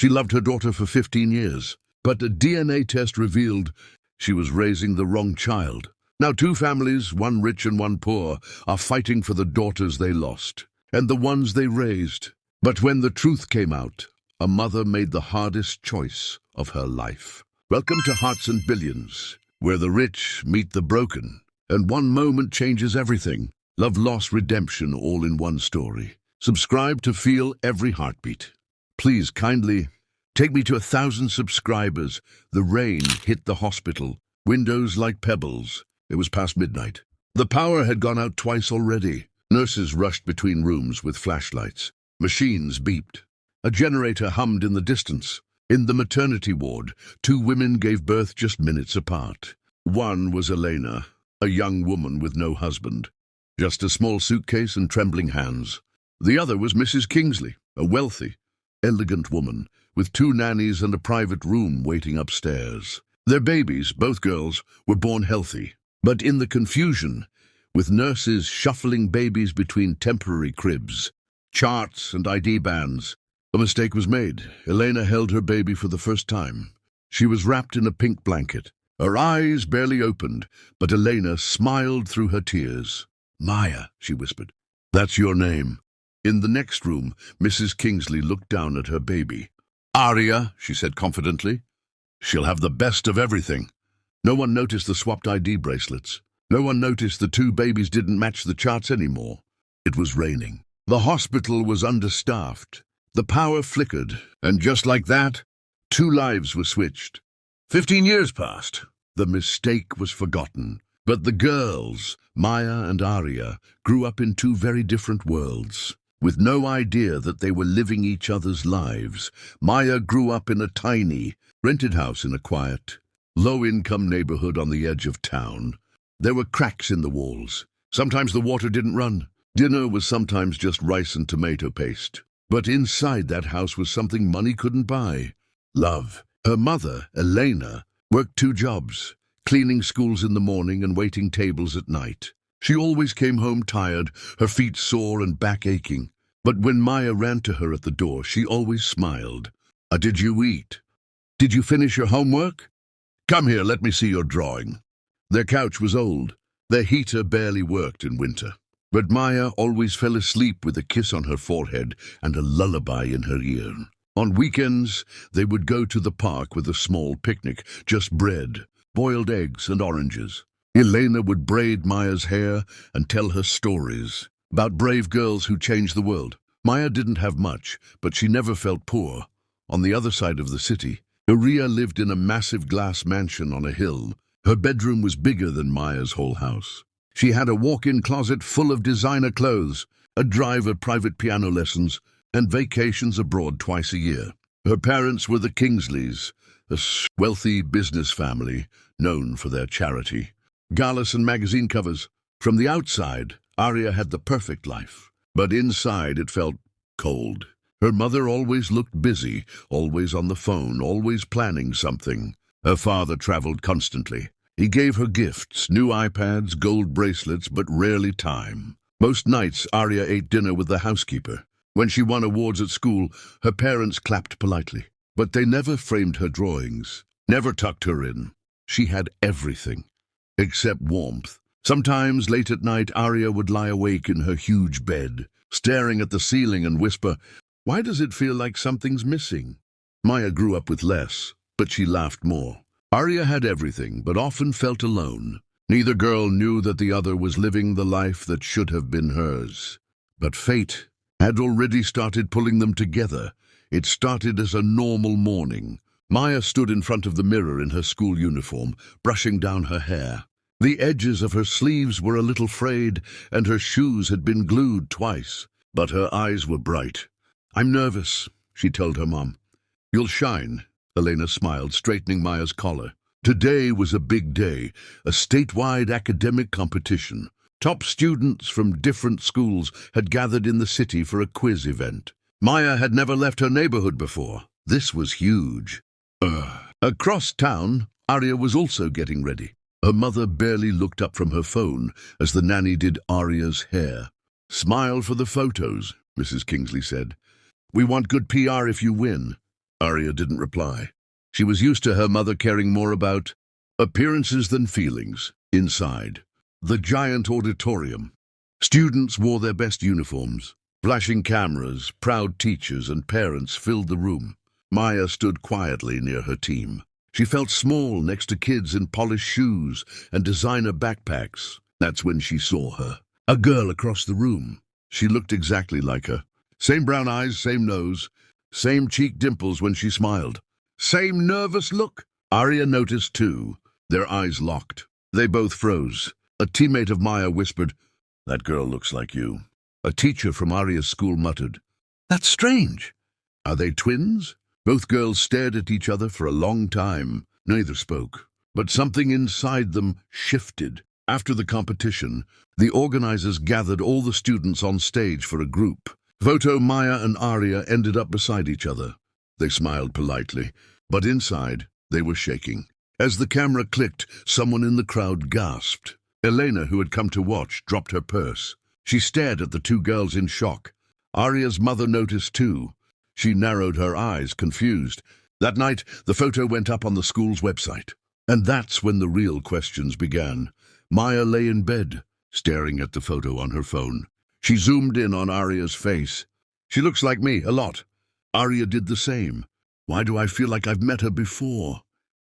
She loved her daughter for 15 years, but a DNA test revealed she was raising the wrong child. Now 2 families, one rich and one poor, are fighting for the daughters they lost, and the ones they raised. But when the truth came out, a mother made the hardest choice of her life. Welcome to Hearts and Billions, where the rich meet the broken, and one moment changes everything. Love, loss, redemption, all in one story. Subscribe to feel every heartbeat. Please kindly take me to 1,000 subscribers. The rain hit the hospital, windows like pebbles. It was past midnight. The power had gone out twice already. Nurses rushed between rooms with flashlights. Machines beeped. A generator hummed in the distance. In the maternity ward, 2 women gave birth just minutes apart. One was Elena, a young woman with no husband, just a small suitcase and trembling hands. The other was Mrs. Kingsley, a wealthy, elegant woman, with 2 nannies and a private room waiting upstairs. Their babies, both girls, were born healthy. But in the confusion, with nurses shuffling babies between temporary cribs, charts and ID bands, a mistake was made. Elena held her baby for the first time. She was wrapped in a pink blanket. Her eyes barely opened, but Elena smiled through her tears. "Maya," she whispered. "That's your name." In the next room, Mrs. Kingsley looked down at her baby. "Aria," she said confidently. "She'll have the best of everything." No one noticed the swapped ID bracelets. No one noticed the 2 babies didn't match the charts anymore. It was raining. The hospital was understaffed. The power flickered, and just like that, 2 lives were switched. 15 years passed. The mistake was forgotten. But the girls, Maya and Aria, grew up in 2 very different worlds. With no idea that they were living each other's lives, Maya grew up in a tiny, rented house in a quiet, low-income neighborhood on the edge of town. There were cracks in the walls. Sometimes the water didn't run. Dinner was sometimes just rice and tomato paste. But inside that house was something money couldn't buy: love. Her mother, Elena, worked 2 jobs, cleaning schools in the morning and waiting tables at night. She always came home tired, her feet sore and back aching. But when Maya ran to her at the door, she always smiled. "Did you eat? Did you finish your homework? Come here, let me see your drawing." Their couch was old. Their heater barely worked in winter. But Maya always fell asleep with a kiss on her forehead and a lullaby in her ear. On weekends, they would go to the park with a small picnic, just bread, boiled eggs and oranges. Elena would braid Maya's hair and tell her stories about brave girls who changed the world. Maya didn't have much, but she never felt poor. On the other side of the city, Aria lived in a massive glass mansion on a hill. Her bedroom was bigger than Maya's whole house. She had a walk-in closet full of designer clothes, a driver, private piano lessons, and vacations abroad twice a year. Her parents were the Kingsleys, a wealthy business family known for their charity. Galas and magazine covers. From the outside, Aria had the perfect life, but inside it felt cold. Her mother always looked busy, always on the phone, always planning something. Her father traveled constantly. He gave her gifts, new iPads, gold bracelets, but rarely time. Most nights, Aria ate dinner with the housekeeper. When she won awards at school, her parents clapped politely. But they never framed her drawings, never tucked her in. She had everything, except warmth. Sometimes, late at night, Aria would lie awake in her huge bed, staring at the ceiling and whisper, "Why does it feel like something's missing?" Maya grew up with less, but she laughed more. Aria had everything, but often felt alone. Neither girl knew that the other was living the life that should have been hers. But fate had already started pulling them together. It started as a normal morning. Maya stood in front of the mirror in her school uniform, brushing down her hair. The edges of her sleeves were a little frayed, and her shoes had been glued twice. But her eyes were bright. "I'm nervous," she told her mom. "You'll shine." Elena smiled, straightening Maya's collar. Today was a big day, a statewide academic competition. Top students from different schools had gathered in the city for a quiz event. Maya had never left her neighborhood before. This was huge. Across town, Aria was also getting ready. Her mother barely looked up from her phone as the nanny did Aria's hair. "Smile for the photos," Mrs. Kingsley said. "We want good PR if you win." Arya didn't reply. She was used to her mother caring more about appearances than feelings. Inside the giant auditorium, students wore their best uniforms. Flashing cameras, proud teachers and parents filled the room. Maya stood quietly near her team. She felt small next to kids in polished shoes and designer backpacks. That's when she saw her. A girl across the room. She looked exactly like her. Same brown eyes, same nose, same cheek dimples when she smiled. Same nervous look. Arya noticed too. Their eyes locked. They both froze. A teammate of Maya whispered, "That girl looks like you." A teacher from Arya's school muttered, "That's strange." Are they twins? Both girls stared at each other for a long time. Neither spoke, but something inside them shifted. After the competition, the organizers gathered all the students on stage for a group photo. Maya and Arya ended up beside each other. They smiled politely, but inside they were shaking. As the camera clicked, someone in the crowd gasped. Elena, who had come to watch, dropped her purse. She stared at the two girls in shock. Arya's mother noticed too. She narrowed her eyes, confused. That night, the photo went up on the school's website. And that's when the real questions began. Maya lay in bed, staring at the photo on her phone. She zoomed in on Arya's face. "She looks like me, a lot." Arya did the same. "Why do I feel like I've met her before,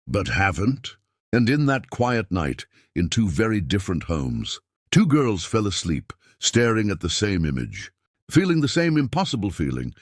but haven't?" And in that quiet night, in two very different homes, two girls fell asleep, staring at the same image, feeling the same impossible feeling.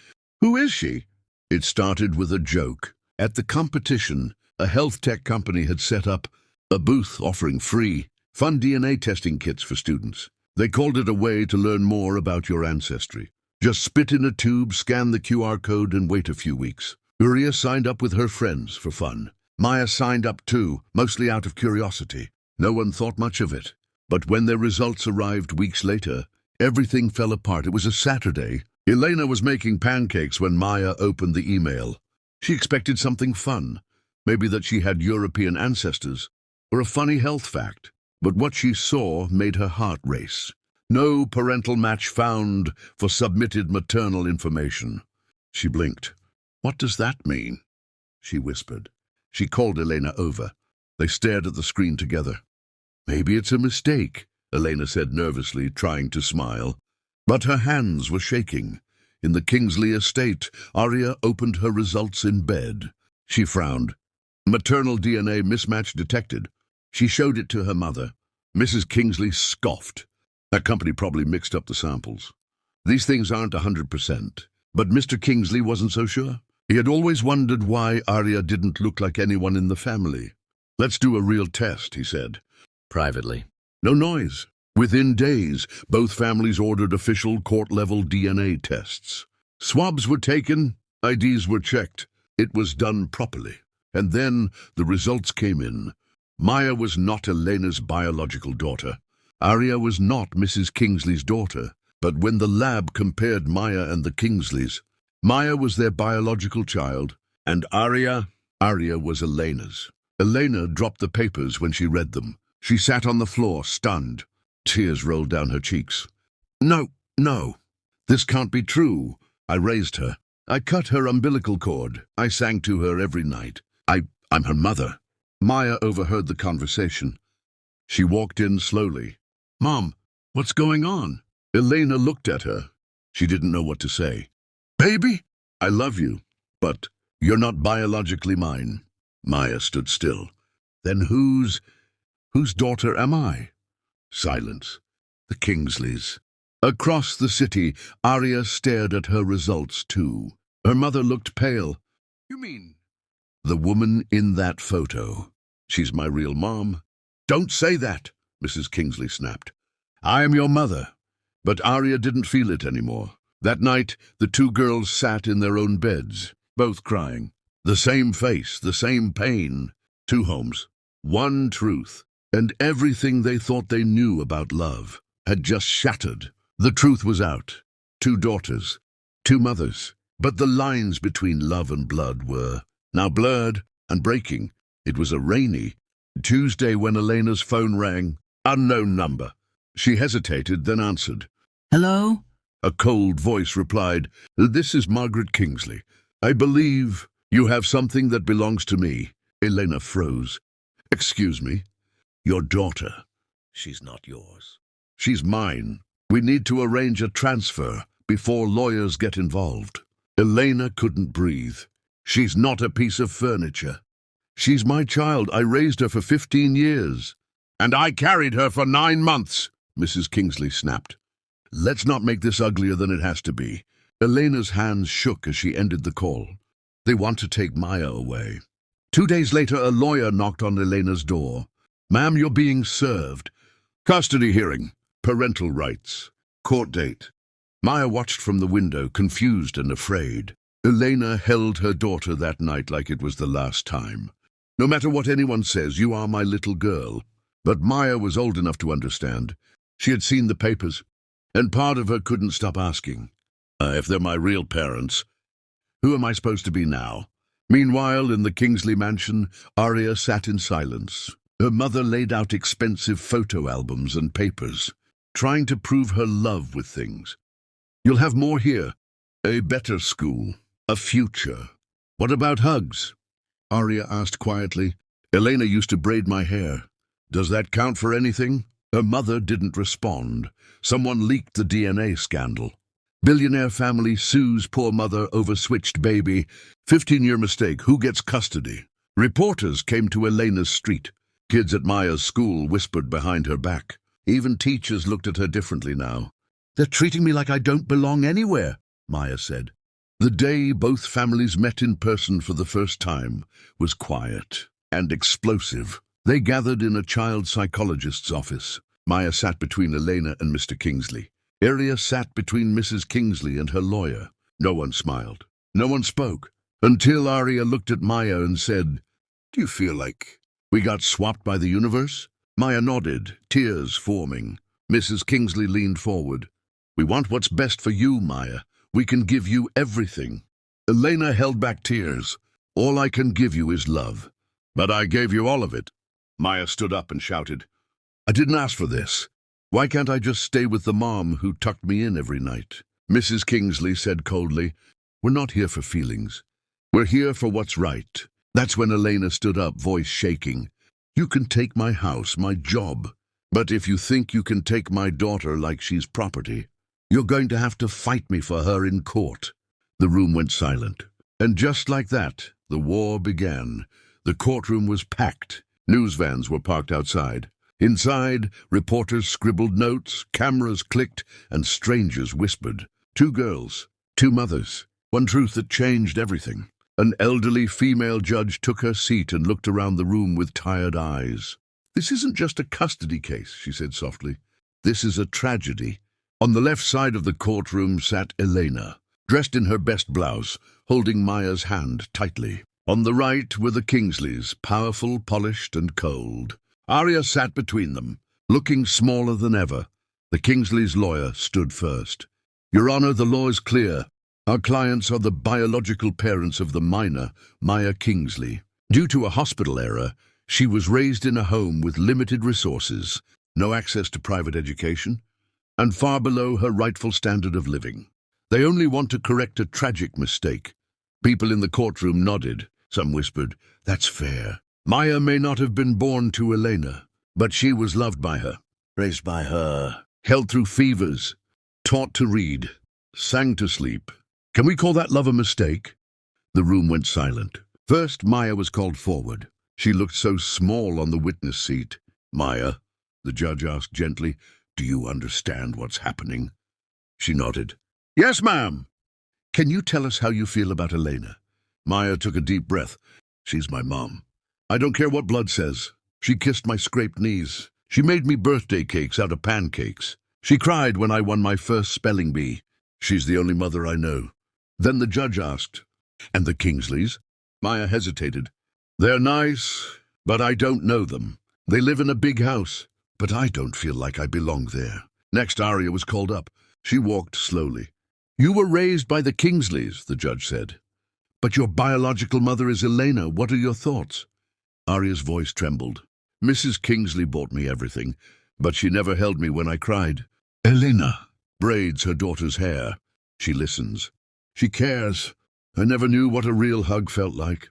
Who is she? It started with a joke. At the competition, a health tech company had set up a booth offering free, fun DNA testing kits for students. They called it a way to learn more about your ancestry. Just spit in a tube, scan the QR code, and wait a few weeks. Uriah signed up with her friends for fun. Maya signed up too, mostly out of curiosity. No one thought much of it. But when their results arrived weeks later, everything fell apart. It was a Saturday. Elena was making pancakes when Maya opened the email. She expected something fun, maybe that she had European ancestors, or a funny health fact. But what she saw made her heart race. No parental match found for submitted maternal information. She blinked. "What does that mean?" she whispered. She called Elena over. They stared at the screen together. "Maybe it's a mistake," Elena said nervously, trying to smile. But her hands were shaking. In the Kingsley estate, Arya opened her results in bed. She frowned. Maternal DNA mismatch detected. She showed it to her mother. Mrs. Kingsley scoffed. That company probably mixed up the samples. These things aren't 100%. But Mr. Kingsley wasn't so sure. He had always wondered why Arya didn't look like anyone in the family. "Let's do a real test," he said. Privately. No noise. Within days, both families ordered official court-level DNA tests. Swabs were taken, IDs were checked. It was done properly. And then the results came in. Maya was not Elena's biological daughter. Arya was not Mrs. Kingsley's daughter. But when the lab compared Maya and the Kingsleys, Maya was their biological child, and Arya was Elena's. Elena dropped the papers when she read them. She sat on the floor, stunned. Tears rolled down her cheeks. No, this can't be true." I raised her. I cut her umbilical cord. I sang to her every night. I'm her mother. Maya overheard the conversation. She walked in slowly. "Mom, what's going on?" Elena looked at her. She didn't know what to say. "Baby, I love you, but you're not biologically mine." Maya stood still. "Then whose daughter am I?" Silence. The Kingsleys. Across the city, Arya stared at her results too. Her mother looked pale. "You mean?" "The woman in that photo. She's my real mom." "Don't say that," Mrs. Kingsley snapped. "I am your mother." But Arya didn't feel it anymore. That night, the two girls sat in their own beds, both crying. The same face, the same pain. Two homes, one truth. And everything they thought they knew about love had just shattered. The truth was out. Two daughters, two mothers. But the lines between love and blood were now blurred and breaking. It was a rainy Tuesday when Elena's phone rang. Unknown number. She hesitated, then answered. "Hello?" A cold voice replied, "This is Margaret Kingsley. I believe You have something that belongs to me. Elena froze. Excuse me? Your daughter. She's not yours. She's mine. We need to arrange a transfer before lawyers get involved. Elena couldn't breathe. She's not a piece of furniture. She's my child. I raised her for 15 years. And I carried her for 9 months, Mrs. Kingsley snapped. Let's not make this uglier than it has to be. Elena's hands shook as she ended the call. They want to take Maya away. 2 days later, a lawyer knocked on Elena's door. Ma'am, you're being served. Custody hearing. Parental rights. Court date. Maya watched from the window, confused and afraid. Elena held her daughter that night like it was the last time. No matter what anyone says, you are my little girl. But Maya was old enough to understand. She had seen the papers, and part of her couldn't stop asking. If they're my real parents, who am I supposed to be now? Meanwhile, in the Kingsley mansion, Arya sat in silence. Her mother laid out expensive photo albums and papers, trying to prove her love with things. You'll have more here. A better school. A future. What about hugs? Arya asked quietly. Elena used to braid my hair. Does that count for anything? Her mother didn't respond. Someone leaked the DNA scandal. Billionaire family sues poor mother over switched baby. 15-year mistake. Who gets custody? Reporters came to Elena's street. Kids at Maya's school whispered behind her back. Even teachers looked at her differently now. They're treating me like I don't belong anywhere, Maya said. The day both families met in person for the first time was quiet and explosive. They gathered in a child psychologist's office. Maya sat between Elena and Mr. Kingsley. Arya sat between Mrs. Kingsley and her lawyer. No one smiled. No one spoke, until Arya looked at Maya and said, Do you feel like we got swapped by the universe? Maya nodded, tears forming. Mrs. Kingsley leaned forward. We want what's best for you, Maya. We can give you everything. Elena held back tears. All I can give you is love. But I gave you all of it. Maya stood up and shouted, I didn't ask for this. Why can't I just stay with the mom who tucked me in every night? Mrs. Kingsley said coldly, We're not here for feelings. We're here for what's right. That's when Elena stood up, voice shaking. You can take my house, my job. But if you think you can take my daughter like she's property, you're going to have to fight me for her in court. The room went silent. And just like that, the war began. The courtroom was packed. News vans were parked outside. Inside, reporters scribbled notes, cameras clicked, and strangers whispered. 2 girls, 2 mothers, one truth that changed everything. An elderly female judge took her seat and looked around the room with tired eyes. This isn't just a custody case, she said softly. This is a tragedy. On the left side of the courtroom sat Elena, dressed in her best blouse, holding Maya's hand tightly. On the right were the Kingsleys, powerful, polished, and cold. Arya sat between them, looking smaller than ever. The Kingsleys' lawyer stood first. Your Honor, the law is clear. Our clients are the biological parents of the minor, Maya Kingsley. Due to a hospital error, she was raised in a home with limited resources, no access to private education, and far below her rightful standard of living. They only want to correct a tragic mistake. People in the courtroom nodded. Some whispered, That's fair. Maya may not have been born to Elena, but she was loved by her, raised by her, held through fevers, taught to read, sang to sleep. Can we call that love a mistake? The room went silent. First, Maya was called forward. She looked so small on the witness seat. Maya, the judge asked gently, do you understand what's happening? She nodded. Yes, ma'am. Can you tell us how you feel about Elena? Maya took a deep breath. She's my mom. I don't care what blood says. She kissed my scraped knees. She made me birthday cakes out of pancakes. She cried when I won my first spelling bee. She's the only mother I know. Then the judge asked, And the Kingsleys? Maya hesitated. They're nice, but I don't know them. They live in a big house, but I don't feel like I belong there. Next, Arya was called up. She walked slowly. You were raised by the Kingsleys, the judge said. But your biological mother is Elena. What are your thoughts? Arya's voice trembled. Mrs. Kingsley bought me everything, but she never held me when I cried. Elena braids her daughter's hair. She listens. She cares. I never knew what a real hug felt like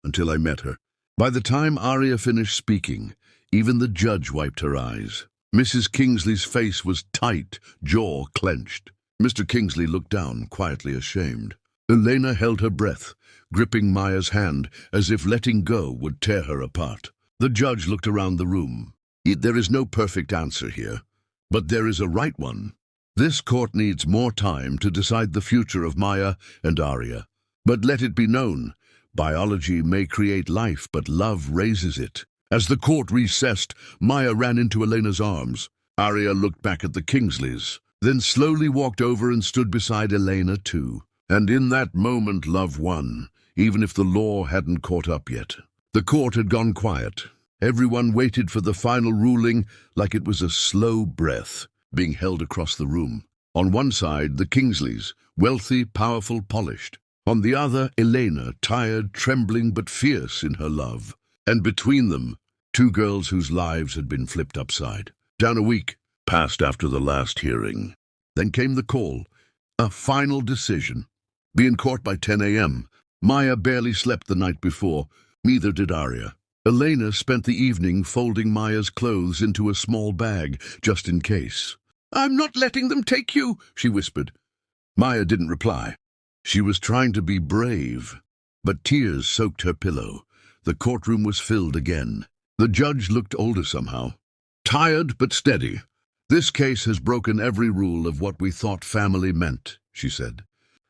until I met her. By the time Arya finished speaking, even the judge wiped her eyes. Mrs. Kingsley's face was tight, jaw clenched. Mr. Kingsley looked down, quietly ashamed. Elena held her breath, gripping Maya's hand as if letting go would tear her apart. The judge looked around the room. There is no perfect answer here, but there is a right one. This court needs more time to decide the future of Maya and Arya. But let it be known, biology may create life, but love raises it. As the court recessed, Maya ran into Elena's arms. Arya looked back at the Kingsleys, then slowly walked over and stood beside Elena too. And in that moment love won, even if the law hadn't caught up yet. The court had gone quiet. Everyone waited for the final ruling like it was a slow breath being held across the room. On one side, the Kingsleys, wealthy, powerful, polished. On the other, Elena, tired, trembling, but fierce in her love. And between them, two girls whose lives had been flipped upside down. A week passed after the last hearing. Then came the call, a final decision. Be in court by 10 a.m. Maya barely slept the night before, neither did Arya. Elena spent the evening folding Maya's clothes into a small bag, just in case. "I'm not letting them take you," she whispered. Maya didn't reply. She was trying to be brave, but tears soaked her pillow. The courtroom was filled again. The judge looked older somehow. "Tired but steady. This case has broken every rule of what we thought family meant," she said.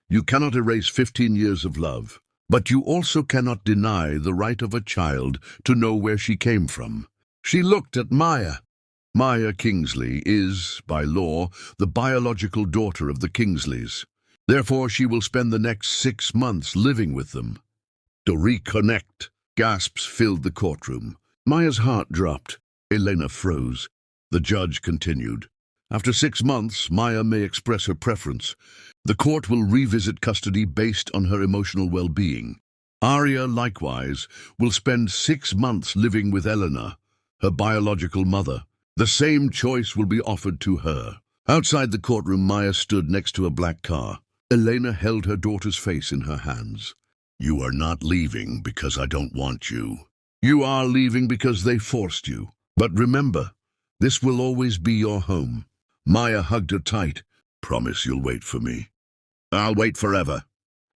"You cannot erase 15 years of love, but you also cannot deny the right of a child to know where she came from." She looked at Maya. Maya Kingsley is, by law, the biological daughter of the Kingsleys. Therefore, she will spend the next 6 months living with them. To reconnect. Gasps filled the courtroom. Maya's heart dropped. Elena froze. The judge continued. "After 6 months, Maya may express her preference. The court will revisit custody based on her emotional well-being. Arya, likewise, will spend 6 months living with Elena, her biological mother. The same choice will be offered to her." Outside the courtroom, Maya stood next to a black car. Elena held her daughter's face in her hands. "You are not leaving because I don't want you. You are leaving because they forced you. But remember, this will always be your home." Maya hugged her tight. "Promise you'll wait for me." "I'll wait forever."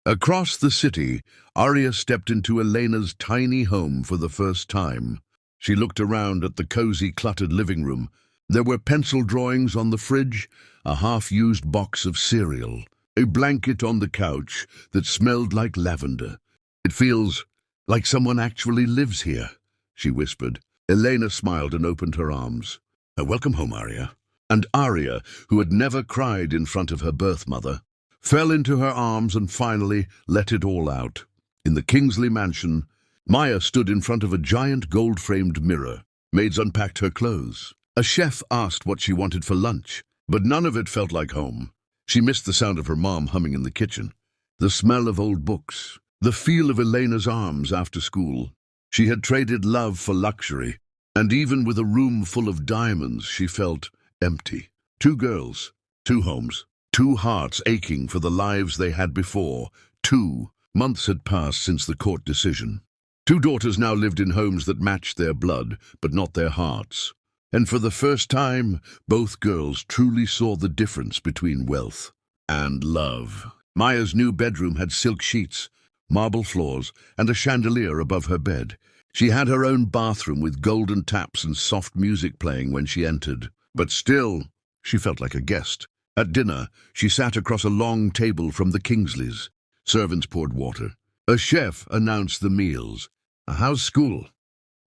Across the city, Arya stepped into Elena's tiny home for the first time. She looked around at the cozy, cluttered living room. There were pencil drawings on the fridge, a half-used box of cereal, a blanket on the couch that smelled like lavender. "It feels like someone actually lives here," she whispered. Elena smiled and opened her arms. "Welcome home, Arya." And Arya, who had never cried in front of her birth mother, fell into her arms and finally let it all out. In the Kingsley mansion, Maya stood in front of a giant gold-framed mirror. Maids unpacked her clothes. A chef asked what she wanted for lunch, but none of it felt like home. She missed the sound of her mom humming in the kitchen, the smell of old books, the feel of Elena's arms after school. She had traded love for luxury, and even with a room full of diamonds, she felt empty. 2 girls, 2 homes, 2 hearts aching for the lives they had before. 2 months had passed since the court decision. 2 daughters now lived in homes that matched their blood, but not their hearts. And for the first time, both girls truly saw the difference between wealth and love. Maya's new bedroom had silk sheets, marble floors, and a chandelier above her bed. She had her own bathroom with golden taps and soft music playing when she entered. But still, she felt like a guest. At dinner, she sat across a long table from the Kingsleys. Servants poured water. A chef announced the meals. "How's school?"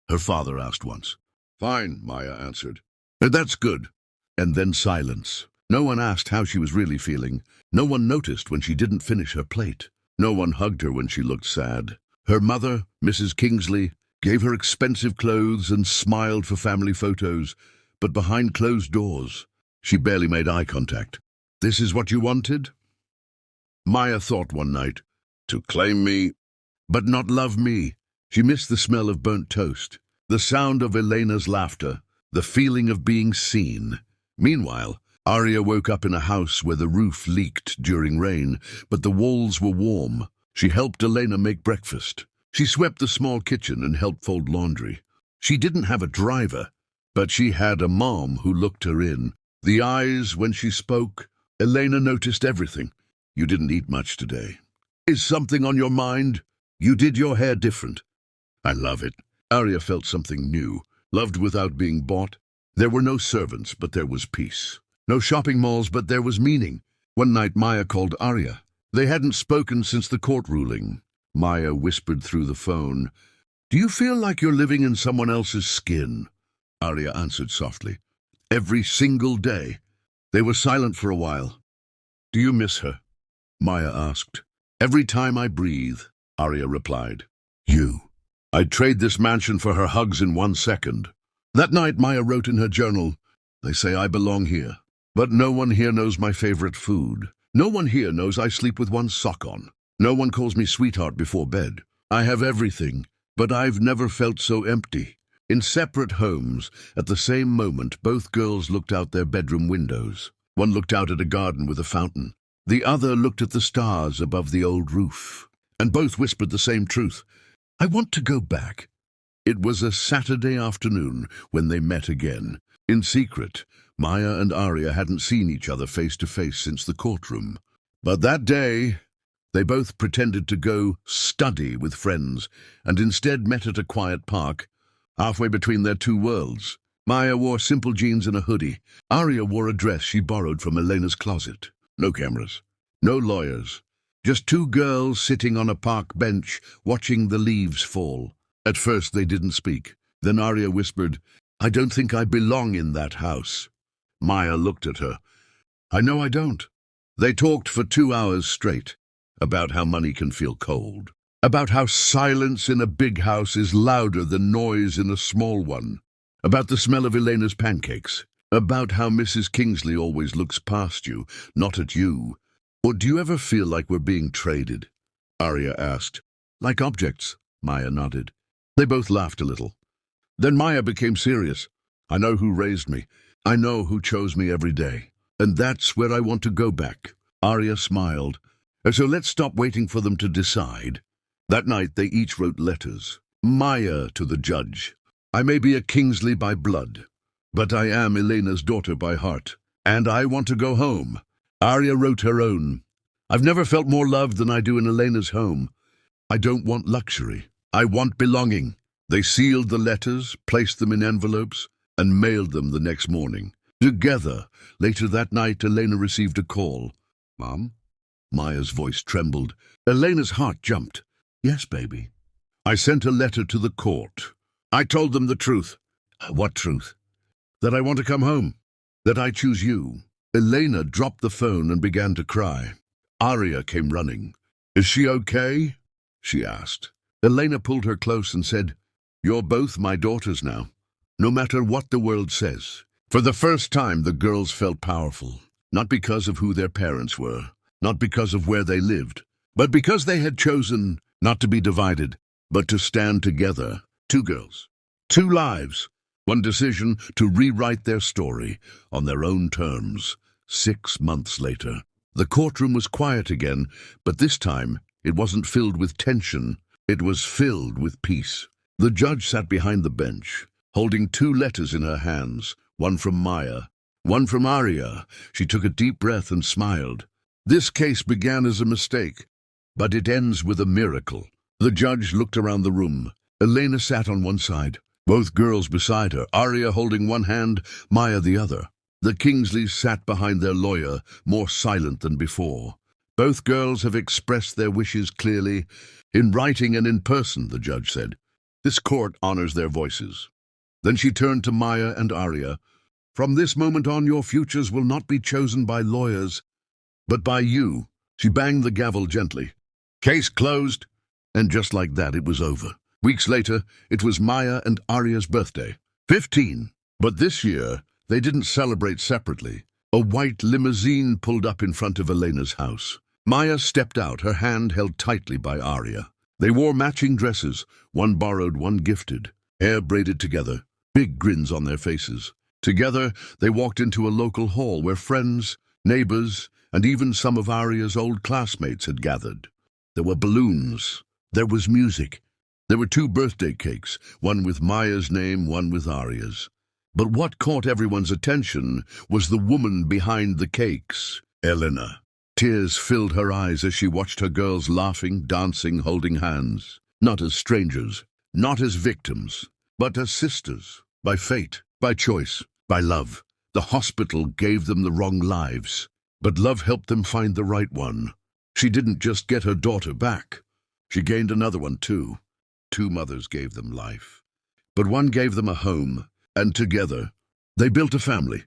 her father asked once. "Fine," Maya answered. "That's good." And then silence. No one asked how she was really feeling. No one noticed when she didn't finish her plate. No one hugged her when she looked sad. Her mother, Mrs. Kingsley, gave her expensive clothes and smiled for family photos, but behind closed doors, she barely made eye contact. "This is what you wanted?" Maya thought one night, to claim me, but not love me. She missed the smell of burnt toast, the sound of Elena's laughter, the feeling of being seen. Meanwhile, Arya woke up in a house where the roof leaked during rain, but the walls were warm. She helped Elena make breakfast. She swept the small kitchen and helped fold laundry. She didn't have a driver, but she had a mom who looked her in. The eyes when she spoke. Elena noticed everything. You didn't eat much today. Is something on your mind? You did your hair different. I love it. Arya felt something new, loved without being bought. There were no servants, but there was peace. No shopping malls, but there was meaning. One night Maya called Arya. They hadn't spoken since the court ruling. Maya whispered through the phone, "Do you feel like you're living in someone else's skin?" Arya answered softly, "Every single day." They were silent for a while. "Do you miss her?" Maya asked. "Every time I breathe," Arya replied. "You. I'd trade this mansion for her hugs in 1 second." That night Maya wrote in her journal, "They say I belong here, but no one here knows my favorite food. No one here knows I sleep with one sock on. No one calls me sweetheart before bed. I have everything, but I've never felt so empty." In separate homes, at the same moment, both girls looked out their bedroom windows. One looked out at a garden with a fountain. The other looked at the stars above the old roof. And both whispered the same truth. "I want to go back." It was a Saturday afternoon when they met again. In secret, Maya and Arya hadn't seen each other face to face since the courtroom. But that day, they both pretended to go study with friends and instead met at a quiet park, halfway between their two worlds. Maya wore simple jeans and a hoodie. Arya wore a dress she borrowed from Elena's closet. No cameras, no lawyers, just two girls sitting on a park bench watching the leaves fall. At first they didn't speak. Then Arya whispered, "I don't think I belong in that house." Maya looked at her. "I know I don't." They talked for 2 hours straight, about how money can feel cold, about how silence in a big house is louder than noise in a small one, about the smell of Elena's pancakes, about how Mrs. Kingsley always looks past you, not at you. "Or do you ever feel like we're being traded?" Arya asked. "Like objects," Maya nodded. They both laughed a little. Then Maya became serious. "I know who raised me. I know who chose me every day. And that's where I want to go back." Arya smiled. "So let's stop waiting for them to decide." That night they each wrote letters. Maya to the judge. "I may be a Kingsley by blood, but I am Elena's daughter by heart, and I want to go home." Arya wrote her own. "I've never felt more loved than I do in Elena's home. I don't want luxury. I want belonging." They sealed the letters, placed them in envelopes, and mailed them the next morning. Together, later that night, Elena received a call. "Mom?" Maya's voice trembled. Elena's heart jumped. "Yes, baby." "I sent a letter to the court. I told them the truth." "What truth?" "That I want to come home. That I choose you." Elena dropped the phone and began to cry. Arya came running. "Is she okay?" she asked. Elena pulled her close and said, "You're both my daughters now, no matter what the world says." For the first time, the girls felt powerful, not because of who their parents were, not because of where they lived, but because they had chosen not to be divided, but to stand together. Two girls, two lives, one decision to rewrite their story on their own terms. 6 months later, the courtroom was quiet again, but this time it wasn't filled with tension. It was filled with peace. The judge sat behind the bench, holding 2 letters in her hands, one from Maya, one from Arya. She took a deep breath and smiled. "This case began as a mistake, but it ends with a miracle." The judge looked around the room. Elena sat on one side, both girls beside her, Arya holding one hand, Maya the other. The Kingsleys sat behind their lawyer, more silent than before. "Both girls have expressed their wishes clearly, in writing and in person," the judge said. "This court honors their voices." Then she turned to Maya and Arya. "From this moment on, your futures will not be chosen by lawyers, but by you." She banged the gavel gently. "Case closed." And just like that, it was over. Weeks later, it was Maya and Arya's birthday. 15. But this year, they didn't celebrate separately. A white limousine pulled up in front of Elena's house. Maya stepped out, her hand held tightly by Arya. They wore matching dresses, one borrowed, one gifted, hair braided together, big grins on their faces. Together, they walked into a local hall where friends, neighbors, and even some of Arya's old classmates had gathered. There were balloons. There was music. There were 2 birthday cakes, one with Maya's name, one with Arya's. But what caught everyone's attention was the woman behind the cakes, Elena. Tears filled her eyes as she watched her girls laughing, dancing, holding hands. Not as strangers, not as victims, but as sisters, by fate, by choice, by love. The hospital gave them the wrong lives, but love helped them find the right one. She didn't just get her daughter back. She gained another one too. 2 mothers gave them life, but one gave them a home, and together they built a family.